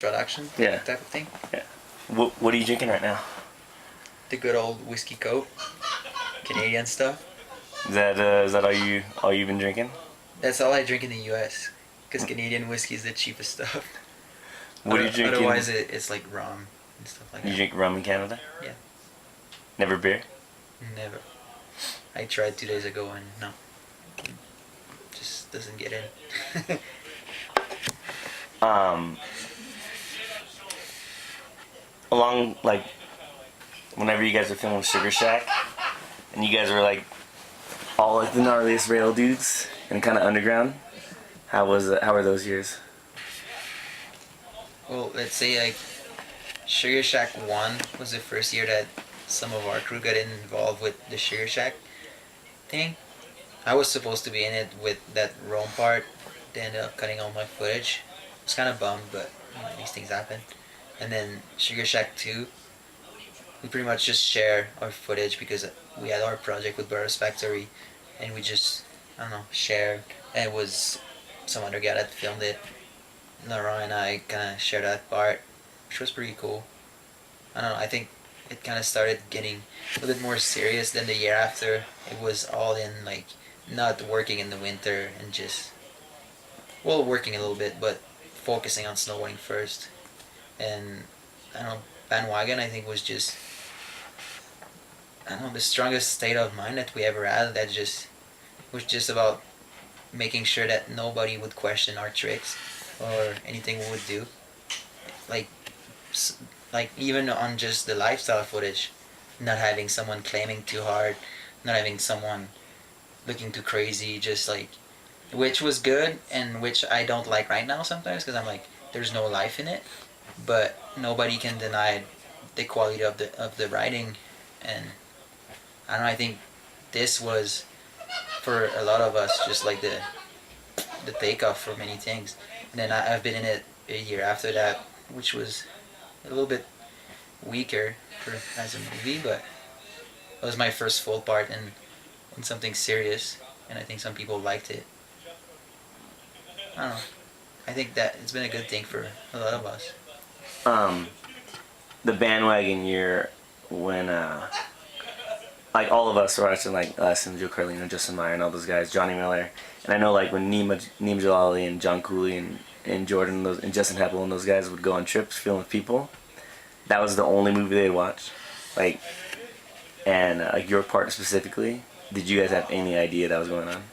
introduction Yeah. type of thing. Yeah. What are you drinking right now? The good old whiskey coat, Canadian stuff. Is that all you've been drinking? That's all I drink in the U.S. Because Canadian whiskey is the cheapest stuff. What are you drinking? Otherwise, it's like rum and stuff like You that. drink rum in Canada? Yeah. Never beer? Never. I tried 2 days ago and no, just doesn't get in. Um, along like whenever you guys were filming Sugar Shack, and you guys were like all like the gnarliest rail dudes and kind of underground. How were those years? Well, let's say like Sugar Shack 1 was the first year that some of our crew got involved with the Sugar Shack thing. I was supposed to be in it with that Rome part. They ended up cutting all my footage. I was kind of bummed, but these things happen. And then Sugar Shack 2, we pretty much just share our footage because we had our project with Burroughs Factory, and we just, I don't know, shared. And it was some other guy that filmed it. Laurent and I kind of shared that part, which was pretty cool. I don't know, I think it kind of started getting a little bit more serious than the year after. It was all in like not working in the winter and just, well, working a little bit, but focusing on snowboarding first. And I don't know, bandwagon I think was just, I don't know, the strongest state of mind that we ever had. That just was just about making sure that nobody would question our tricks or anything we would do. Like, like even on just the lifestyle footage, not having someone claiming too hard, not having someone looking too crazy, just like, which was good and which I don't like right now sometimes because I'm like, there's no life in it, but nobody can deny the quality of the writing, and I don't know, I think this was for a lot of us just like the takeoff for many things. And then I've been in it a year after that, which was a little bit weaker for as a movie, but it was my first full part in something serious, and I think some people liked it. I don't know. I think that it's been a good thing for a lot of us. Um, the bandwagon year when like all of us were watching like us and Joe Carlino, Justin Meyer, and all those guys, Johnny Miller, and I know like when Neem Jalali and John Cooley and Jordan and Justin Heppel and those guys would go on trips filming with people. That was the only movie they'd watch, like, and like your part specifically. Did you guys have any idea that was going on?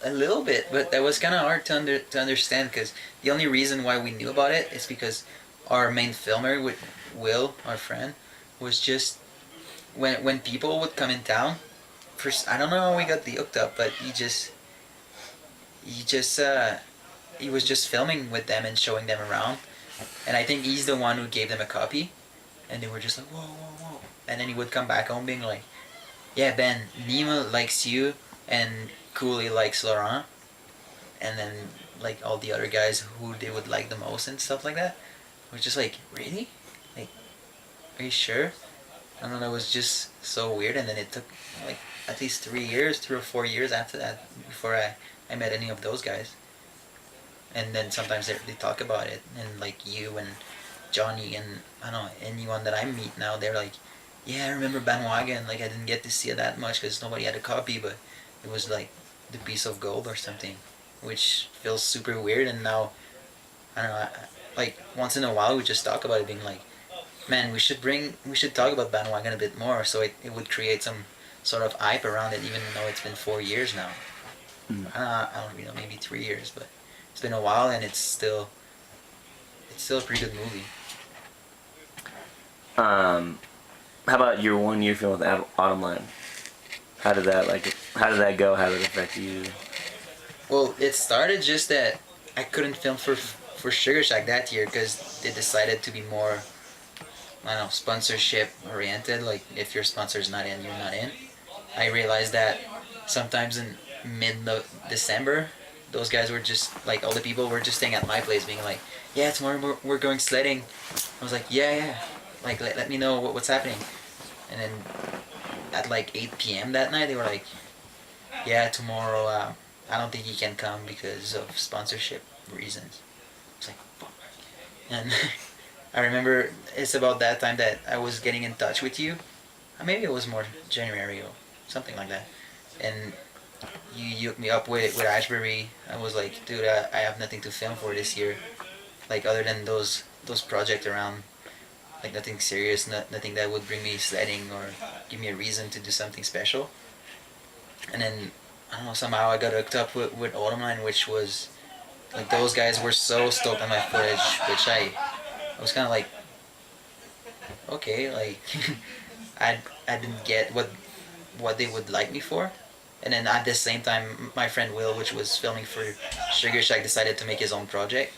A little bit, but that was kind of hard to understand because the only reason why we knew about it is because our main filmer, with Will, our friend, was just when people would come in town. First, I don't know how we got the hooked up, but he was just filming with them and showing them around, and I think he's the one who gave them a copy, and they were just like whoa whoa whoa, and then he would come back home being like, yeah Ben, Nima likes you and Cooley likes Laurent, and then like all the other guys who they would like the most and stuff like that. We're just like, really? Like, are you sure? I don't know, it was just so weird, and then it took like at least 3 years, 3 or 4 years after that before I met any of those guys. And then sometimes they talk about it, and like you and Johnny and I don't know, anyone that I meet now, they're like, yeah, I remember Bandwagon, like I didn't get to see it that much because nobody had a copy, but it was like the piece of gold or something, which feels super weird. And now, I don't know, like once in a while we just talk about it being like, man, we should talk about Bandwagon a bit more, so it would create some sort of hype around it, even though it's been 4 years now. I don't know, maybe 3 years, but it's been a while, and it's still a pretty good movie. How about your 1 year film with Autumn Line? How did that go? How did it affect you? Well, it started just that I couldn't film for Sugar Shack that year because they decided to be more, I don't know, sponsorship oriented. Like if your sponsor's not in, you're not in. I realized that sometimes in mid December, those guys were just like, all the people were just staying at my place, being like, yeah, tomorrow we're going sledding. I was like, yeah, like let me know what's happening. And then at like 8 p.m. that night, they were like, yeah, tomorrow I don't think he can come because of sponsorship reasons. It's like, fuck. And I remember it's about that time that I was getting in touch with you. Maybe it was more January or something like that. And you hooked me up with Ashbury. I was like, dude, I have nothing to film for this year, like other than those projects around, like nothing serious, nothing that would bring me sledding or give me a reason to do something special. And then I don't know, somehow I got hooked up with Autumnline, which was like those guys were so stoked on my footage, which I was kind of like, okay, like I didn't get what they would like me for. And then at the same time, my friend Will, which was filming for Sugar Shack, decided to make his own project,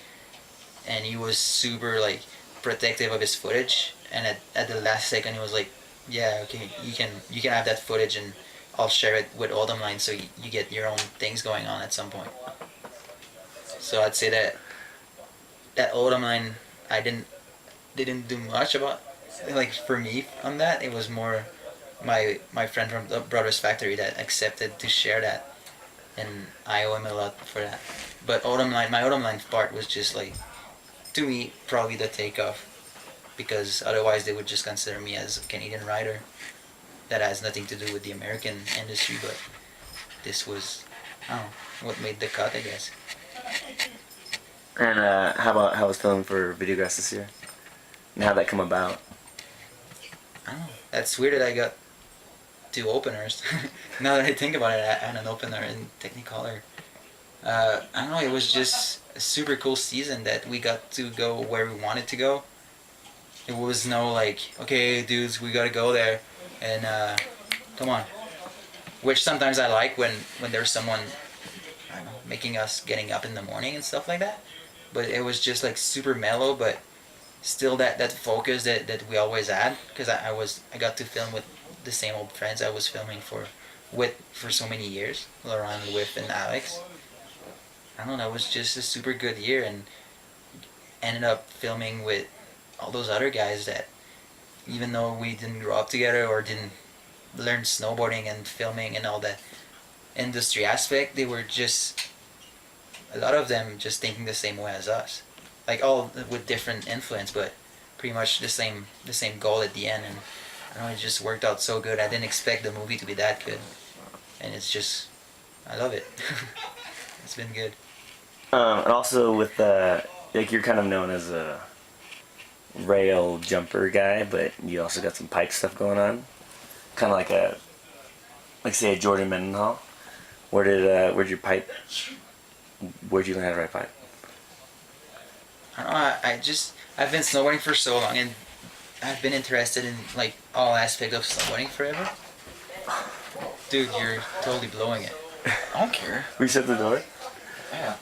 and he was super like protective of his footage. And at the last second, he was like, "Yeah, okay, you can have that footage, and I'll share it with Autumn Line, so you get your own things going on at some point." So I'd say that Autumn Line, I didn't do much about, like for me on that. It was more my friend from the Brothers Factory that accepted to share that, and I owe him a lot for that. But my Autumn Line part was just like, to me, probably the takeoff, because otherwise they would just consider me as a Canadian writer. That has nothing to do with the American industry, but this was, I don't know, what made the cut, I guess. And how was filming for Videographs this year? And how'd that come about? I don't know. That's weird that I got two openers. Now that I think about it, I had an opener in Technicolor. I don't know, it was just a super cool season that we got to go where we wanted to go. It was no like, okay, dudes, we gotta go there, and come on. Which sometimes I like when there's someone, I don't know, making us getting up in the morning and stuff like that. But it was just like super mellow, but still that focus that we always had, because I got to film with the same old friends I was filming for so many years, Laurent, Whip, and Alex. I don't know, that was just a super good year, and ended up filming with all those other guys that, even though we didn't grow up together or didn't learn snowboarding and filming and all that industry aspect, they were just, a lot of them just thinking the same way as us, like all with different influence, but pretty much the same goal at the end. And I don't know, it just worked out so good. I didn't expect the movie to be that good, and it's just, I love it. It's been good. And also with like you're kind of known as a rail jumper guy, but you also got some pipe stuff going on. Kind of like say a Jordan Mendenhall. Where'd you pipe? Where'd you learn how to ride pipe? I don't know. I've been snowboarding for so long, and I've been interested in like all aspects of snowboarding forever. Dude, you're totally blowing it. I don't care. We shut the door. Yeah.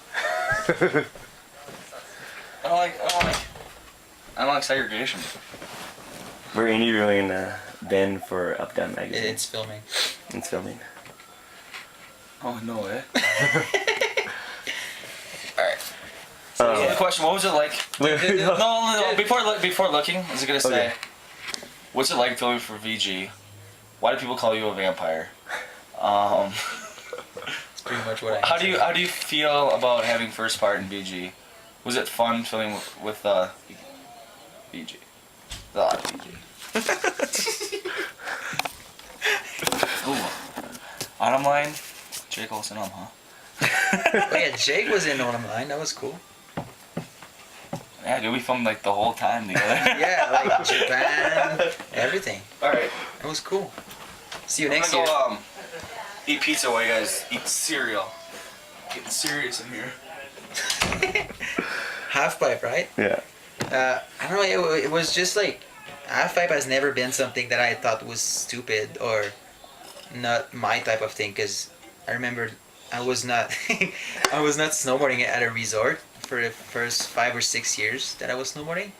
I don't like segregation. We're interviewing Ben for Up Down magazine. It's filming. It's filming. Oh no way. Alright. So the question, what was it like? No. Before looking, I was gonna say, Okay. what's it like filming for VG? Why do people call you a vampire? It's pretty much what I. How do you feel about having first part in VG? Was it fun filming with VG? The VG. Ooh. Autumn Line? Jake Olsen huh? Oh yeah, Jake was in on mine. That was cool. Yeah, dude, we filmed like the whole time together. Yeah, like Japan, everything. Alright. It was cool. See you I'm next gonna year. go eat pizza while you guys eat cereal. Getting serious in here. Half pipe, right? Yeah. I don't know. It was just like, half pipe has never been something that I thought was stupid or not my type of thing. Cause I remember I was not I was not snowboarding at a resort for the first 5 or 6 years that I was snowboarding.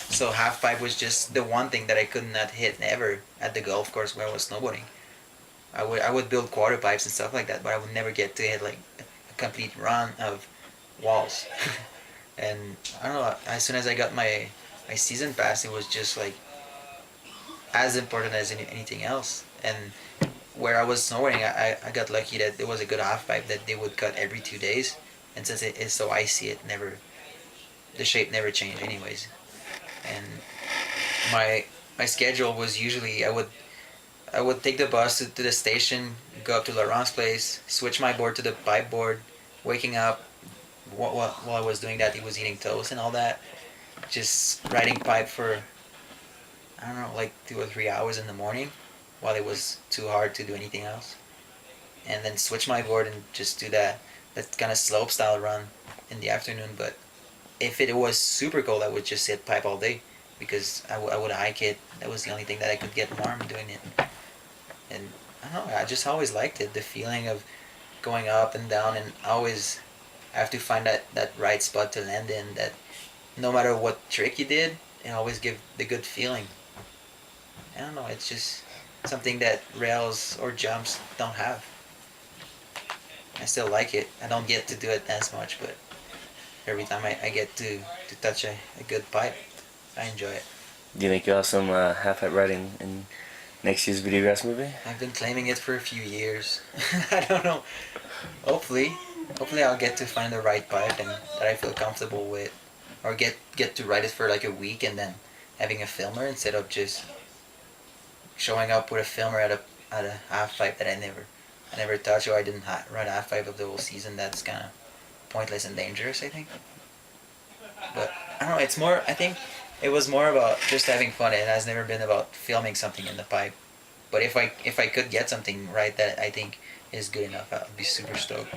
So half pipe was just the one thing that I could not hit ever at the golf course where I was snowboarding. I would build quarter pipes and stuff like that, but I would never get to hit like a complete run of walls. And I don't know, as soon as I got my season pass, it was just like as important as anything else. And where I was snowboarding, I got lucky that there was a good half pipe that they would cut every 2 days. and since it is so icy, the shape never changed anyways. And my my schedule was usually I would take the bus to the station, go up to Laurent's place, switch my board to the pipe board, waking up. While I was doing that, he was eating toast and all that. Just riding pipe for, I don't know, like 2 or 3 hours in the morning while it was too hard to do anything else. And then switch my board and just do that kind of slope style run in the afternoon. But if it was super cold, I would just sit pipe all day because I would hike it. That was the only thing that I could get warm doing it. And I don't know, I just always liked it, the feeling of going up and down, and always have to find that right spot to land in, that no matter what trick you did, it always give the good feeling. I don't know, it's just something that rails or jumps don't have. I still like it. I don't get to do it as much, but every time I get to touch a good pipe, I enjoy it. Do you think you'll have some half-pipe riding in next year's Videographs movie? I've been claiming it for a few years. I don't know. Hopefully I'll get to find the right pipe and that I feel comfortable with, or get to ride it for like a week and then having a filmer instead of just showing up with a filmer at a half pipe that I never touched, or I didn't ride a half pipe of the whole season. That's kind of pointless and dangerous, I think. But I don't know. It's more. I think it was more about just having fun. It has never been about filming something in the pipe. But if I could get something right that I think is good enough, I'd be super stoked.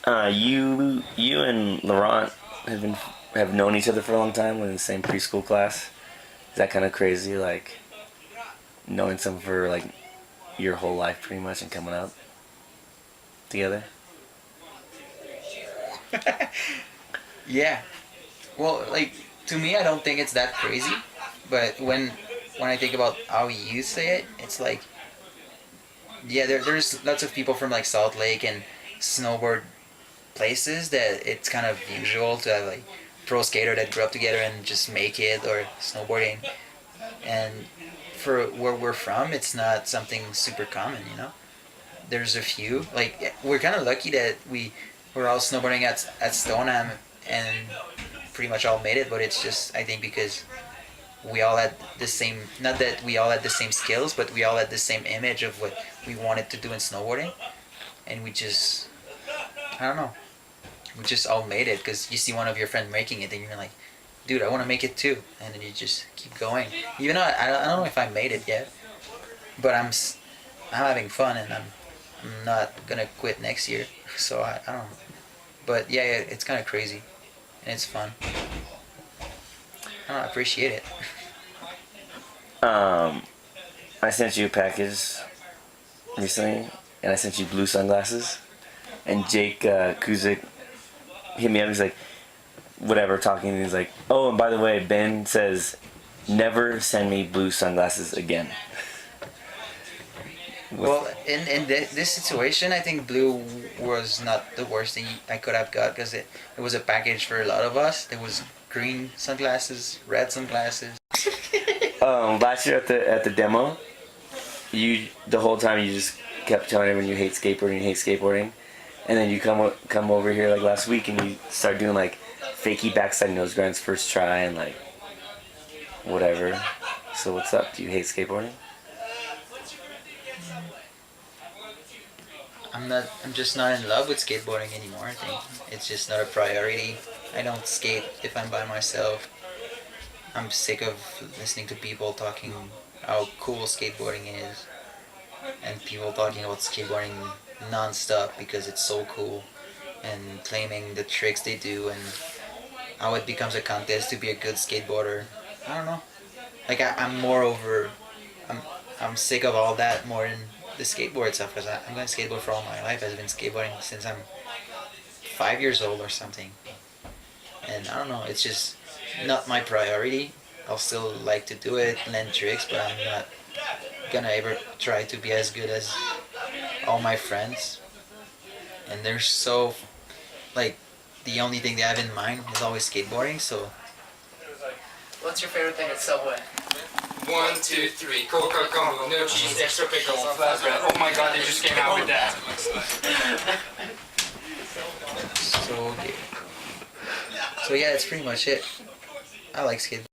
You and Laurent have known each other for a long time. We're in the same preschool class. Is that kind of crazy? Like knowing someone for like your whole life, pretty much, and coming up together. Yeah. Well, like, to me, I don't think it's that crazy. But when I think about how you say it, it's like, yeah, there's lots of people from like Salt Lake and snowboard places that it's kind of usual to have like pro skater that grew up together and just make it, or snowboarding. And for where we're from, it's not something super common, you know. There's a few. Like, we're kind of lucky that we're all snowboarding at Stoneham and pretty much all made it. But it's just, I think, because we all had the same. Not that we all had the same skills, but we all had the same image of what we wanted to do in snowboarding, and we just, I don't know. We just all made it because you see one of your friends making it, and you're like, dude, I want to make it too, and then you just keep going. Even though I don't know if I made it yet, but I'm having fun, and I'm not gonna quit next year. So I don't know, but yeah, it's kind of crazy, and it's fun. I don't know, I appreciate it. I sent you a package recently, and I sent you blue sunglasses. And Jake Kuzik hit me up. He's like, whatever, talking. And he's like, oh, and by the way, Ben says, never send me blue sunglasses again. Well, in this situation, I think blue was not the worst thing I could have got, because it was a package for a lot of us. There was green sunglasses, red sunglasses. Last year at the demo, the whole time you just kept telling everyone you hate skateboarding, and then you come over here like last week and you start doing like fakey backside nose grinds first try and like whatever. So what's up? Do you hate skateboarding? I'm just not in love with skateboarding anymore. I think it's just not a priority. I don't skate if I'm by myself. I'm sick of listening to people talking how cool skateboarding is, and people talking about skateboarding non-stop because it's so cool, and claiming the tricks they do and how it becomes a contest to be a good skateboarder. I don't know. Like, I'm sick of all that more than the skateboard stuff, because I'm going to skateboard for all my life. I've been skateboarding since I'm 5 years old or something. And I don't know, it's just not my priority. I'll still like to do it, learn tricks, but I'm not gonna ever try to be as good as all my friends. And they're so, like, the only thing they have in mind is always skateboarding, so. What's your favorite thing at Subway? 1, 2, 3, Coca combo, no cheese, extra pickles on flatbread. Oh my god, they just came out with that. gear. So yeah, that's pretty much it. I like skateboarding.